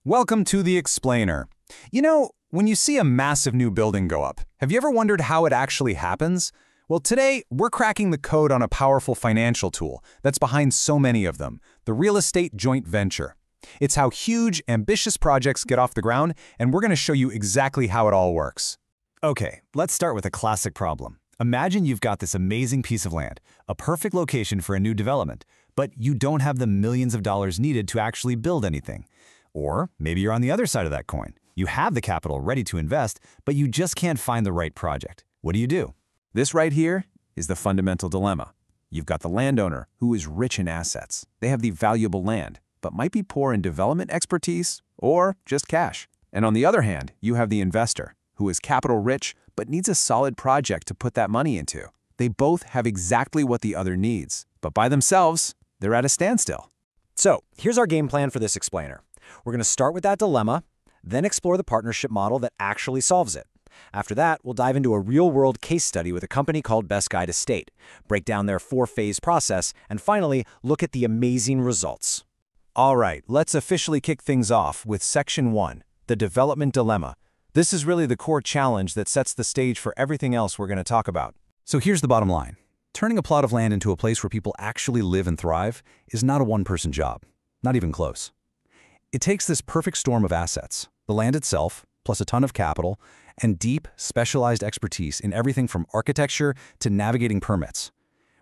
Welcome to the Explainer. You know, when you see a massive new building go up, have you ever wondered how it actually happens? Well, today, we're cracking the code on a powerful financial tool that's behind so many of them, the real estate joint venture. It's how huge, ambitious projects get off the ground, and we're going to show you exactly how it all works. Okay, let's start with a classic problem. Imagine you've got this amazing piece of land, a perfect location for a new development, but you don't have the millions of dollars needed to actually build anything. Or maybe you're on the other side of that coin. You have the capital ready to invest, but you just can't find the right project. What do you do? This right here is the fundamental dilemma. You've got the landowner who is rich in assets. They have the valuable land, but might be poor in development expertise or just cash. And on the other hand, you have the investor who is capital rich, but needs a solid project to put that money into. They both have exactly what the other needs, but by themselves, they're at a standstill. So here's our game plan for this explainer. We're going to start with that dilemma, then explore the partnership model that actually solves it. After that, we'll dive into a real-world case study with a company called Best Guide Estate, break down their 4-phase process, and finally, look at the amazing results. All right, let's officially kick things off with Section 1, the development dilemma. This is really the core challenge that sets the stage for everything else we're going to talk about. So here's the bottom line. Turning a plot of land into a place where people actually live and thrive is not a one-person job, not even close. It takes this perfect storm of assets, the land itself, plus a ton of capital, and deep, specialized expertise in everything from architecture to navigating permits.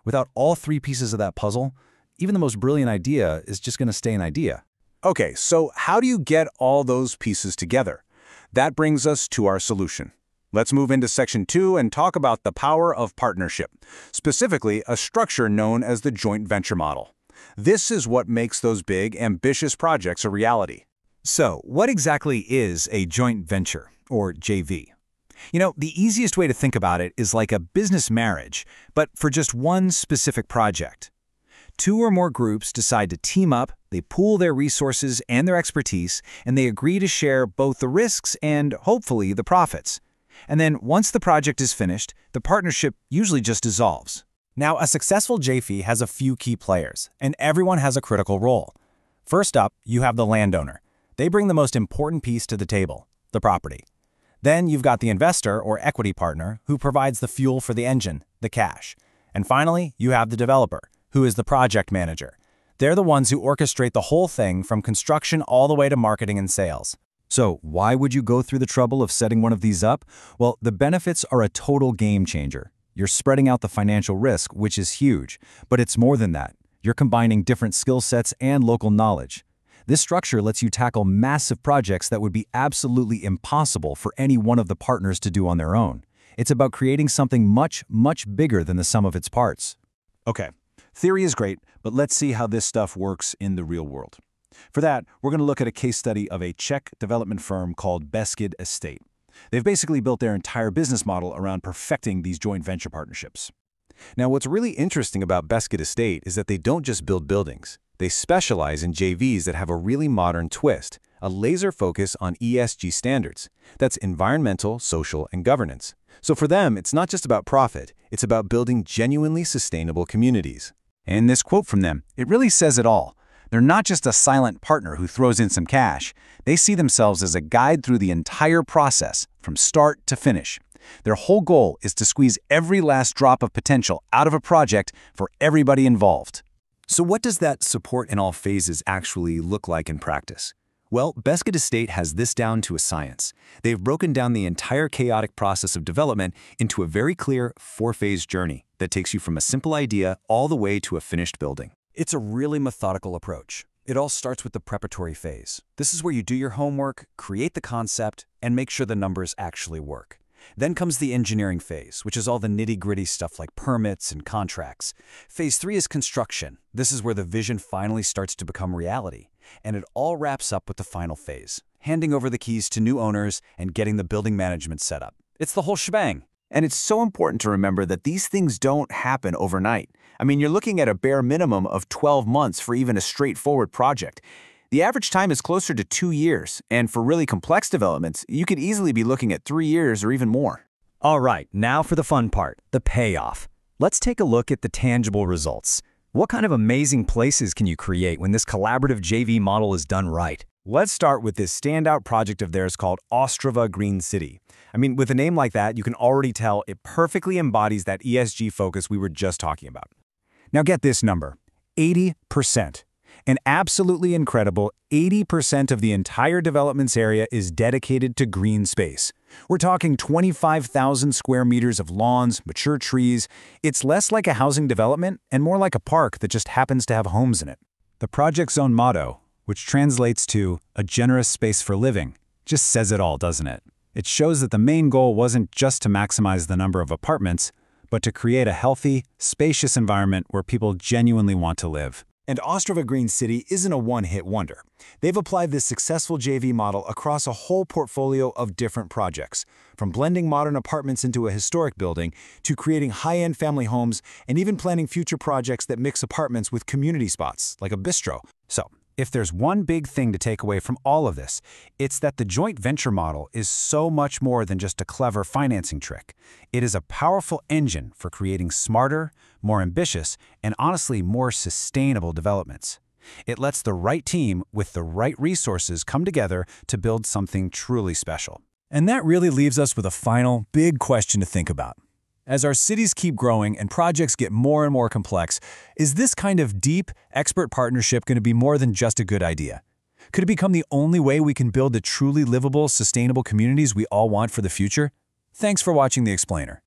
Without all three pieces of that puzzle, even the most brilliant idea is just going to stay an idea. Okay, so how do you get all those pieces together? That brings us to our solution. Let's move into Section 2 and talk about the power of partnership, specifically a structure known as the joint venture model. This is what makes those big, ambitious projects a reality. So, what exactly is a joint venture, or JV? You know, the easiest way to think about it is like a business marriage, but for just one specific project. Two or more groups decide to team up, they pool their resources and their expertise, and they agree to share both the risks and, hopefully, the profits. And then, once the project is finished, the partnership usually just dissolves. Now, a successful JV has a few key players, and everyone has a critical role. First up, you have the landowner. They bring the most important piece to the table, the property. Then you've got the investor or equity partner who provides the fuel for the engine, the cash. And finally, you have the developer, who is the project manager. They're the ones who orchestrate the whole thing from construction all the way to marketing and sales. So, why would you go through the trouble of setting one of these up? Well, the benefits are a total game changer. You're spreading out the financial risk, which is huge, but it's more than that. You're combining different skill sets and local knowledge. This structure lets you tackle massive projects that would be absolutely impossible for any one of the partners to do on their own. It's about creating something much, much bigger than the sum of its parts. Okay, theory is great, but let's see how this stuff works in the real world. For that, we're going to look at a case study of a Czech development firm called Best Guide Estate. They've basically built their entire business model around perfecting these joint venture partnerships. Now, what's really interesting about Best Guide Estate is that they don't just build buildings. They specialize in JVs that have a really modern twist, a laser focus on ESG standards. That's environmental, social, and governance. So for them, it's not just about profit, it's about building genuinely sustainable communities. And this quote from them, it really says it all. They're not just a silent partner who throws in some cash. They see themselves as a guide through the entire process, from start to finish. Their whole goal is to squeeze every last drop of potential out of a project for everybody involved. So what does that support in all phases actually look like in practice? Well, Best Guide Estate has this down to a science. They've broken down the entire chaotic process of development into a very clear 4-phase journey that takes you from a simple idea all the way to a finished building. It's a really methodical approach. It all starts with the preparatory phase. This is where you do your homework, create the concept, and make sure the numbers actually work. Then comes the engineering phase, which is all the nitty-gritty stuff like permits and contracts. Phase 3 is construction. This is where the vision finally starts to become reality. And it all wraps up with the final phase, handing over the keys to new owners and getting the building management set up. It's the whole shebang. And it's so important to remember that these things don't happen overnight. I mean, you're looking at a bare minimum of 12 months for even a straightforward project. The average time is closer to 2 years, and for really complex developments, you could easily be looking at 3 years or even more. All right, now for the fun part, the payoff. Let's take a look at the tangible results. What kind of amazing places can you create when this collaborative JV model is done right? Let's start with this standout project of theirs called Ostrava Green City. I mean, with a name like that, you can already tell it perfectly embodies that ESG focus we were just talking about. Now get this number, 80%. An absolutely incredible 80% of the entire development's area is dedicated to green space. We're talking 25,000 square meters of lawns, mature trees. It's less like a housing development and more like a park that just happens to have homes in it. The project's own motto, which translates to a generous space for living, just says it all, doesn't it? It shows that the main goal wasn't just to maximize the number of apartments, but to create a healthy, spacious environment where people genuinely want to live. And Ostrava Green City isn't a one-hit wonder. They've applied this successful JV model across a whole portfolio of different projects, from blending modern apartments into a historic building to creating high-end family homes and even planning future projects that mix apartments with community spots, like a bistro. So, if there's one big thing to take away from all of this, it's that the joint venture model is so much more than just a clever financing trick. It is a powerful engine for creating smarter, more ambitious, and honestly more sustainable developments. It lets the right team with the right resources come together to build something truly special. And that really leaves us with a final, big question to think about. As our cities keep growing and projects get more and more complex, is this kind of deep, expert partnership going to be more than just a good idea? Could it become the only way we can build the truly livable, sustainable communities we all want for the future? Thanks for watching The Explainer.